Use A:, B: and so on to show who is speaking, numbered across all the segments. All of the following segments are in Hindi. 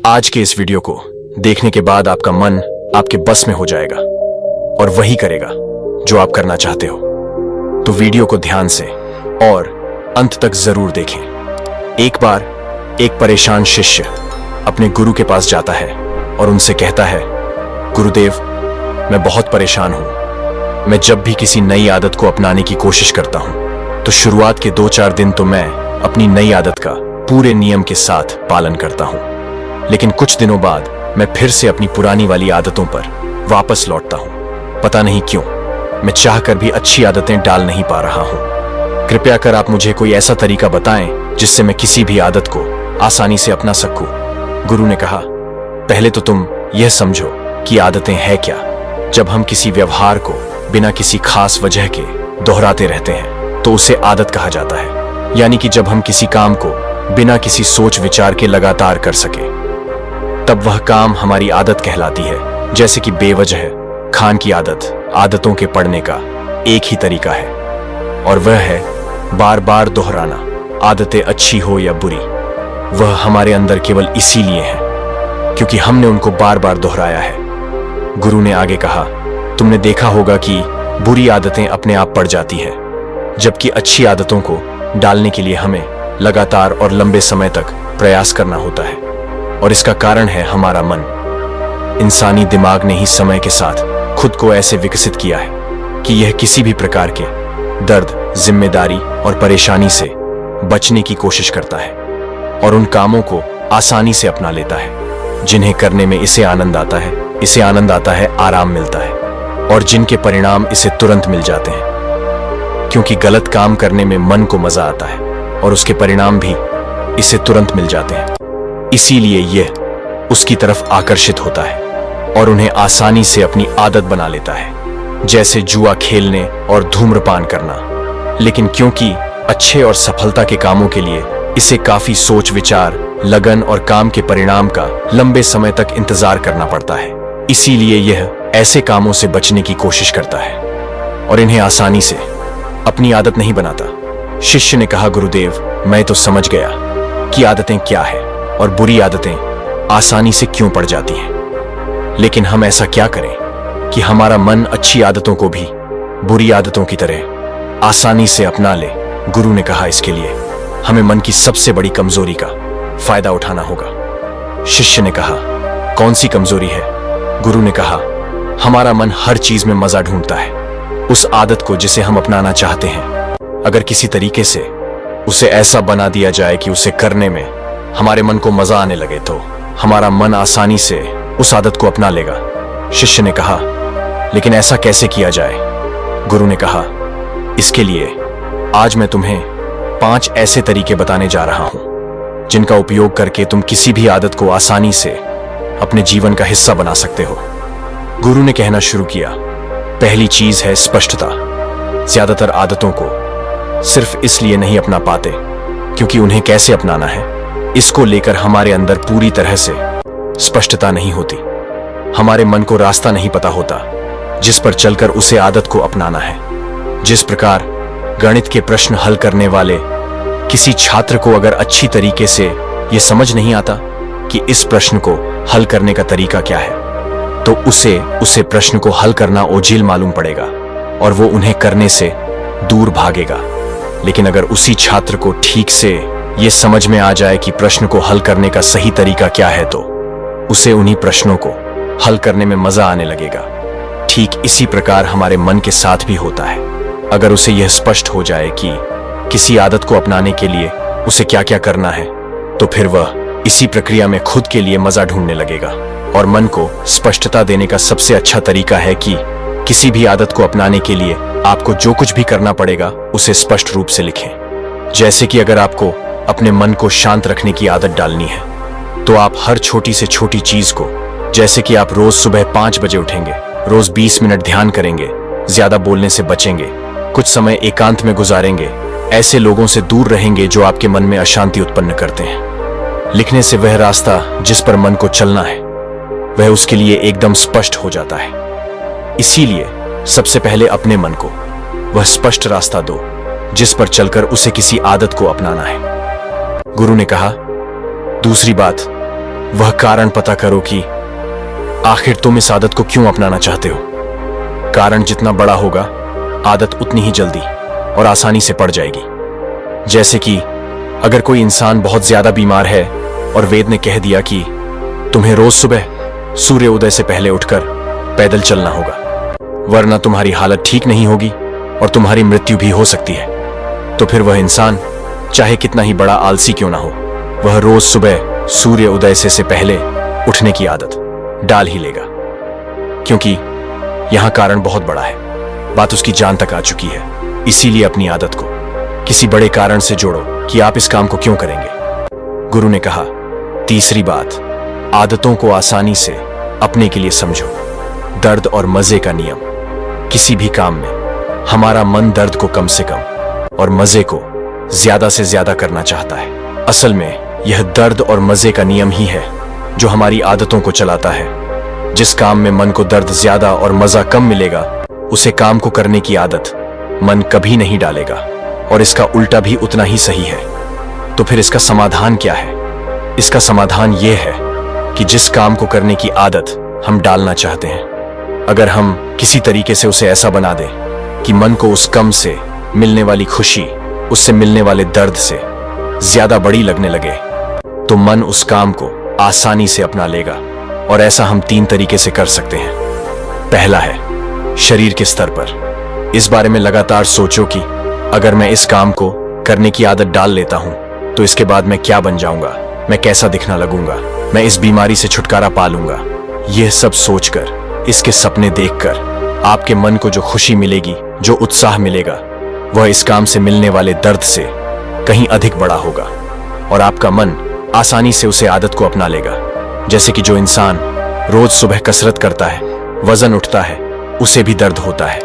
A: आज के इस वीडियो को देखने के बाद आपका मन आपके बस में हो जाएगा और वही करेगा जो आप करना चाहते हो। तो वीडियो को ध्यान से और अंत तक जरूर देखें। एक बार एक परेशान शिष्य अपने गुरु के पास जाता है और उनसे कहता है, गुरुदेव, मैं बहुत परेशान हूं। मैं जब भी किसी नई आदत को अपनाने की कोशिश करता हूं तो शुरुआत के 2-4 दिन तो मैं अपनी नई आदत का पूरे नियम के साथ पालन करता हूं, लेकिन कुछ दिनों बाद मैं फिर से अपनी पुरानी वाली आदतों पर वापस लौटता हूं। पता नहीं क्यों, मैं चाहकर भी अच्छी आदतें डाल नहीं पा रहा हूं। कृपया कर आप मुझे कोई ऐसा तरीका बताएं जिससे मैं किसी भी आदत को आसानी से अपना सकूं। गुरु ने कहा, पहले तो तुम यह समझो कि आदतें हैं क्या। जब हम किसी व्यवहार को बिना किसी खास वजह के दोहराते रहते हैं तो उसे आदत कहा जाता है। यानी कि जब हम किसी काम को बिना किसी सोच विचार के लगातार कर सके तब वह काम हमारी आदत कहलाती है। जैसे कि बेवजह खान की आदत आदतों के पढ़ने का एक ही तरीका है, और वह है बार बार दोहराना। आदतें अच्छी हो या बुरी, वह हमारे अंदर केवल इसीलिए है क्योंकि हमने उनको बार बार दोहराया है। गुरु ने आगे कहा, तुमने देखा होगा कि बुरी आदतें अपने आप पड़ जाती हैं, जबकि अच्छी आदतों को डालने के लिए हमें लगातार और लंबे समय तक प्रयास करना होता है। और इसका कारण है हमारा मन। इंसानी दिमाग ने ही समय के साथ खुद को ऐसे विकसित किया है कि यह किसी भी प्रकार के दर्द, जिम्मेदारी और परेशानी से बचने की कोशिश करता है और उन कामों को आसानी से अपना लेता है जिन्हें करने में इसे आनंद आता है। इसे आनंद आता है, आराम मिलता है, और जिनके परिणाम इसे तुरंत मिल जाते हैं। क्योंकि गलत काम करने में मन को मजा आता है और उसके परिणाम भी इसे तुरंत मिल जाते हैं। इसीलिए यह उसकी तरफ आकर्षित होता है और उन्हें आसानी से अपनी आदत बना लेता है, जैसे जुआ खेलने और धूम्रपान करना। लेकिन क्योंकि अच्छे और सफलता के कामों के लिए इसे काफी सोच विचार, लगन और काम के परिणाम का लंबे समय तक इंतजार करना पड़ता है, इसीलिए यह ऐसे कामों से बचने की कोशिश करता है और इन्हें आसानी से अपनी आदत नहीं बनाता। शिष्य ने कहा, गुरुदेव, मैं तो समझ गया कि आदतें क्या है और बुरी आदतें आसानी से क्यों पड़ जाती हैं, लेकिन हम ऐसा क्या करें कि हमारा मन अच्छी आदतों को भी बुरी आदतों की तरह आसानी से अपना ले। गुरु ने कहा, इसके लिए हमें मन की सबसे बड़ी कमजोरी का फायदा उठाना होगा। शिष्य ने कहा, कौन सी कमजोरी है? गुरु ने कहा, हमारा मन हर चीज में मजा ढूंढता है, उस आदत को जिसे हम अपनाना चाहते हैं। अगर किसी तरीके से उसे ऐसा बना दिया जाए कि उसे करने में हमारे मन को मजा आने लगे तो हमारा मन आसानी से उस आदत को अपना लेगा। शिष्य ने कहा, लेकिन ऐसा कैसे किया जाए? गुरु ने कहा, इसके लिए आज मैं तुम्हें 5 ऐसे तरीके बताने जा रहा हूं जिनका उपयोग करके तुम किसी भी आदत को आसानी से अपने जीवन का हिस्सा बना सकते हो। गुरु ने कहना शुरू किया, पहली चीज है स्पष्टता। ज्यादातर आदतों को सिर्फ इसलिए नहीं अपना पाते क्योंकि उन्हें कैसे अपनाना है इसको लेकर हमारे अंदर पूरी तरह से स्पष्टता नहीं होती। हमारे मन को रास्ता नहीं पता होता जिस पर चलकर उसे आदत को अपनाना है। जिस प्रकार गणित के प्रश्न हल करने वाले किसी छात्र को अगर अच्छी तरीके से यह समझ नहीं आता कि इस प्रश्न को हल करने का तरीका क्या है, तो उसे प्रश्न को हल करना ओझिल मालूम पड़ेगा और वो उन्हें करने से दूर भागेगा। लेकिन अगर उसी छात्र को ठीक से ये समझ में आ जाए कि प्रश्न को हल करने का सही तरीका क्या है तो उसे उन्हीं प्रश्नों को हल करने में मजा आने लगेगा। ठीक इसी प्रकार हमारे मन के साथ भी होता है। अगर उसे यह स्पष्ट हो जाए कि किसी आदत को अपनाने के लिए उसे क्या क्या करना है तो फिर वह इसी प्रक्रिया में खुद के लिए मजा ढूंढने लगेगा। और मन को स्पष्टता देने का सबसे अच्छा तरीका है कि किसी भी आदत को अपनाने के लिए आपको जो कुछ भी करना पड़ेगा उसे स्पष्ट रूप से लिखें। जैसे कि अगर आपको अपने मन को शांत रखने की आदत डालनी है तो आप हर छोटी से छोटी चीज को, जैसे कि आप रोज सुबह 5 बजे उठेंगे, रोज 20 मिनट ध्यान करेंगे, ज्यादा बोलने से बचेंगे, कुछ समय एकांत में गुजारेंगे, ऐसे लोगों से दूर रहेंगे जो आपके मन में अशांति उत्पन्न करते हैं। लिखने से वह रास्ता जिस पर मन को चलना है वह उसके लिए एकदम स्पष्ट हो जाता है। इसीलिए सबसे पहले अपने मन को वह स्पष्ट रास्ता दो जिस पर चलकर उसे किसी आदत को अपनाना है। गुरु ने कहा, दूसरी बात वह कारण पता करो कि आखिर तुम इस आदत को क्यों अपनाना चाहते हो। कारण जितना बड़ा होगा, आदत उतनी ही जल्दी और आसानी से पड़ जाएगी। जैसे कि अगर कोई इंसान बहुत ज्यादा बीमार है और वेद ने कह दिया कि तुम्हें रोज सुबह सूर्य उदय से पहले उठकर पैदल चलना होगा, वरना तुम्हारी हालत ठीक नहीं होगी और तुम्हारी मृत्यु भी हो सकती है, तो फिर वह इंसान चाहे कितना ही बड़ा आलसी क्यों ना हो, वह रोज सुबह सूर्य उदय से पहले उठने की आदत डाल ही लेगा। क्योंकि यहां कारण बहुत बड़ा है, बात उसकी जान तक आ चुकी है। इसीलिए अपनी आदत को किसी बड़े कारण से जोड़ो कि आप इस काम को क्यों करेंगे। गुरु ने कहा, तीसरी बात, आदतों को आसानी से अपने के लिए समझो। दर्द और मजे का नियम। किसी भी काम में हमारा मन दर्द को कम से कम और मजे को ज्यादा से ज्यादा करना चाहता है। असल में यह दर्द और मजे का नियम ही है जो हमारी आदतों को चलाता है। जिस काम में मन को दर्द ज्यादा और मजा कम मिलेगा, उसे काम को करने की आदत मन कभी नहीं डालेगा, और इसका उल्टा भी उतना ही सही है। तो फिर इसका समाधान क्या है? इसका समाधान यह है कि जिस काम को करने की आदत हम डालना चाहते हैं, अगर हम किसी तरीके से उसे ऐसा बना दें कि मन को उस कम से मिलने वाली खुशी उससे मिलने वाले दर्द से ज्यादा बड़ी लगने लगे, तो मन उस काम को आसानी से अपना लेगा। और ऐसा हम 3 तरीके से कर सकते हैं। पहला है शरीर के स्तर पर। इस बारे में लगातार सोचो कि अगर मैं इस काम को करने की आदत डाल लेता हूं तो इसके बाद मैं क्या बन जाऊंगा, मैं कैसा दिखना लगूंगा, मैं इस बीमारी से छुटकारा पा लूंगा। यह सब सोचकर, इसके सपने देखकर आपके मन को जो खुशी मिलेगी, जो उत्साह मिलेगा, वह इस काम से मिलने वाले दर्द से कहीं अधिक बड़ा होगा, और आपका मन आसानी से उसे आदत को अपना लेगा। जैसे कि जो इंसान रोज सुबह कसरत करता है, वजन उठता है, उसे भी दर्द होता है,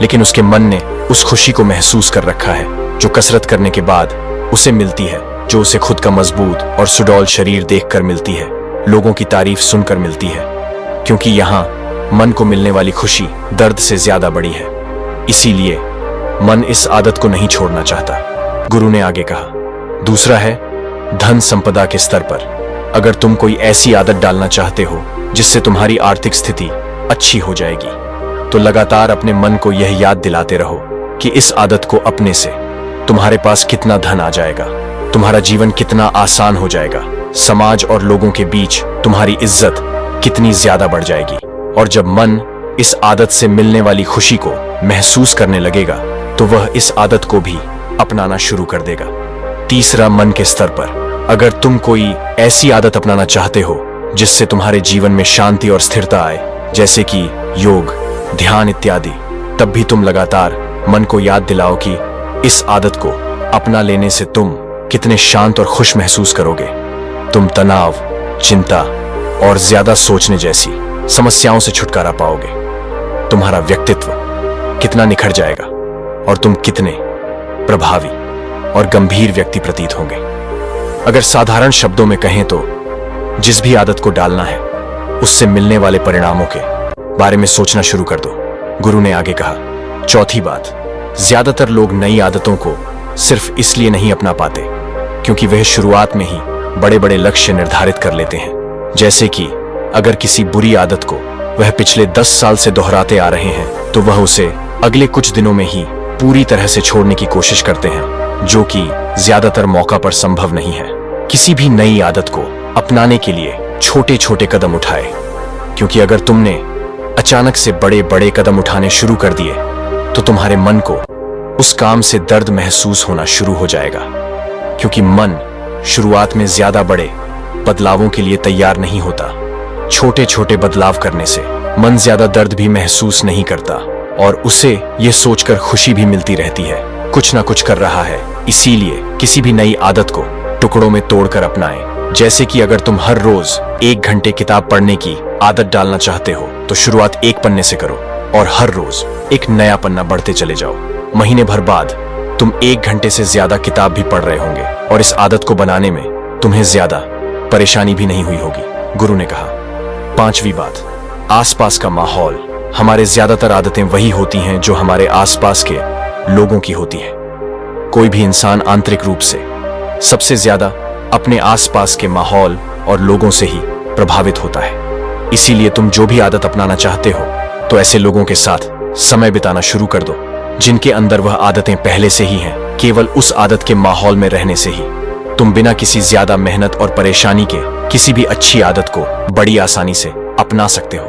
A: लेकिन उसके मन ने उस खुशी को महसूस कर रखा है जो कसरत करने के बाद उसे मिलती है, जो उसे खुद का मजबूत और सुडौल शरीर देखकर मिलती है, लोगों की तारीफ सुनकर मिलती है। क्योंकि यहाँ मन को मिलने वाली खुशी दर्द से ज्यादा बड़ी है, इसीलिए मन इस आदत को नहीं छोड़ना चाहता। गुरु ने आगे कहा, दूसरा है धन संपदा के स्तर पर। अगर तुम कोई ऐसी आदत डालना चाहते हो जिससे तुम्हारी आर्थिक स्थिति अच्छी हो जाएगी, तो लगातार अपने मन को यह याद दिलाते रहो कि इस आदत को अपने से तुम्हारे पास कितना धन आ जाएगा, तुम्हारा जीवन कितना आसान हो जाएगा, समाज और लोगों के बीच तुम्हारी इज्जत कितनी ज्यादा बढ़ जाएगी। और जब मन इस आदत से मिलने वाली खुशी को महसूस करने लगेगा, तो वह इस आदत को भी अपनाना शुरू कर देगा। तीसरा, मन के स्तर पर। अगर तुम कोई ऐसी आदत अपनाना चाहते हो जिससे तुम्हारे जीवन में शांति और स्थिरता आए, जैसे कि योग, ध्यान इत्यादि, तब भी तुम लगातार मन को याद दिलाओ कि इस आदत को अपना लेने से तुम कितने शांत और खुश महसूस करोगे। तुम तनाव, चिंता और ज्यादा सोचने जैसी समस्याओं से छुटकारा पाओगे। तुम्हारा व्यक्तित्व कितना निखर जाएगा और तुम कितने प्रभावी और गंभीर व्यक्ति प्रतीत होंगे। अगर साधारण शब्दों में कहें तो जिस भी आदत को डालना है, उससे मिलने वाले परिणामों के बारे में सोचना शुरू कर दो। गुरु ने आगे कहा, चौथी बात, ज्यादातर लोग नई आदतों को सिर्फ इसलिए नहीं अपना पाते क्योंकि वह शुरुआत में ही बड़े बड़े लक्ष्य निर्धारित कर लेते हैं। जैसे कि अगर किसी बुरी आदत को वह पिछले 10 साल से दोहराते आ रहे हैं, तो वह उसे अगले कुछ दिनों में ही पूरी तरह से छोड़ने की कोशिश करते हैं, जो कि ज्यादातर मौका पर संभव नहीं है। किसी भी नई आदत को अपनाने के लिए छोटे छोटे कदम उठाए, क्योंकि अगर तुमने अचानक से बड़े बड़े कदम उठाने शुरू कर दिए तो तुम्हारे मन को उस काम से दर्द महसूस होना शुरू हो जाएगा। क्योंकि मन शुरुआत में ज्यादा बड़े बदलावों के लिए तैयार नहीं होता। छोटे छोटे बदलाव करने से मन ज्यादा दर्द भी महसूस नहीं करता और उसे यह सोचकर खुशी भी मिलती रहती है, कुछ ना कुछ कर रहा है। इसीलिए किसी भी नई आदत को टुकड़ों में तोड़कर अपनाएं। जैसे कि अगर तुम हर रोज 1 घंटे किताब पढ़ने की आदत डालना चाहते हो, तो शुरुआत 1 पन्ने से करो और हर रोज एक नया पन्ना बढ़ते चले जाओ। महीने भर बाद तुम 1 घंटे से ज्यादा किताब भी पढ़ रहे होंगे और इस आदत को बनाने में तुम्हें ज्यादा परेशानी भी नहीं हुई होगी। गुरु ने कहा, 5वीं बात, आसपास का माहौल। हमारे ज्यादातर आदतें वही होती हैं जो हमारे आसपास के लोगों की होती है। कोई भी इंसान आंतरिक रूप से सबसे ज्यादा अपने आसपास के माहौल और लोगों से ही प्रभावित होता है। इसीलिए तुम जो भी आदत अपनाना चाहते हो तो ऐसे लोगों के साथ समय बिताना शुरू कर दो जिनके अंदर वह आदतें पहले से ही हैं। केवल उस आदत के माहौल में रहने से ही तुम बिना किसी ज्यादा मेहनत और परेशानी के किसी भी अच्छी आदत को बड़ी आसानी से अपना सकते हो,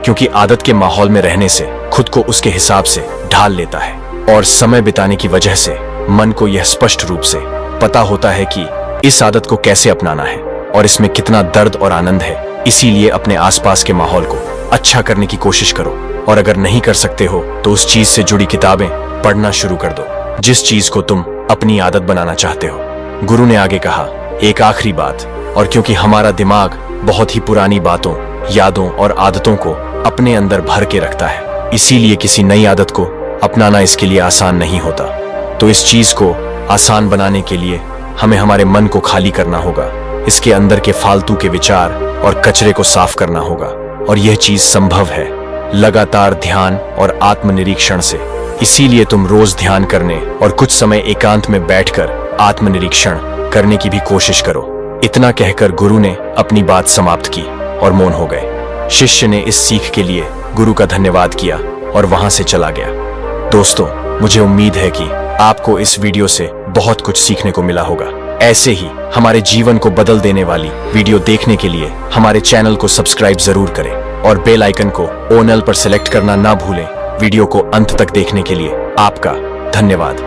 A: क्योंकि आदत के माहौल में रहने से खुद को उसके हिसाब से ढाल लेता है और समय बिताने की वजह से मन को यह स्पष्ट रूप से पता होता है कि इस आदत को कैसे अपनाना है और इसमें कितना दर्द और आनंद है। इसीलिए अपने आसपास के माहौल को अच्छा करने की कोशिश करो, और अगर नहीं कर सकते हो तो उस चीज से जुड़ी किताबें पढ़ना शुरू कर दो जिस चीज को तुम अपनी आदत बनाना चाहते हो। गुरु ने आगे कहा, एक आखिरी बात, और क्योंकि हमारा दिमाग बहुत ही पुरानी बातों, यादों और आदतों को अपने अंदर भर के रखता है, इसीलिए किसी नई आदत को अपनाना इसके लिए आसान नहीं होता। तो इस चीज को आसान बनाने के लिए हमें हमारे मन को खाली करना होगा, इसके अंदर के फालतू के विचार और कचरे को साफ करना होगा, और यह चीज संभव है लगातार ध्यान और आत्मनिरीक्षण से। इसीलिए तुम रोज ध्यान करने और कुछ समय एकांत में बैठकर आत्मनिरीक्षण करने की भी कोशिश करो। इतना कहकर गुरु ने अपनी बात समाप्त की और मौन हो गए। शिष्य ने इस सीख के लिए गुरु का धन्यवाद किया और वहां से चला गया। दोस्तों, मुझे उम्मीद है कि आपको इस वीडियो से बहुत कुछ सीखने को मिला होगा। ऐसे ही हमारे जीवन को बदल देने वाली वीडियो देखने के लिए हमारे चैनल को सब्सक्राइब जरूर करें और बेल आइकन को ऑल पर सेलेक्ट करना ना भूलें। वीडियो को अंत तक देखने के लिए आपका धन्यवाद।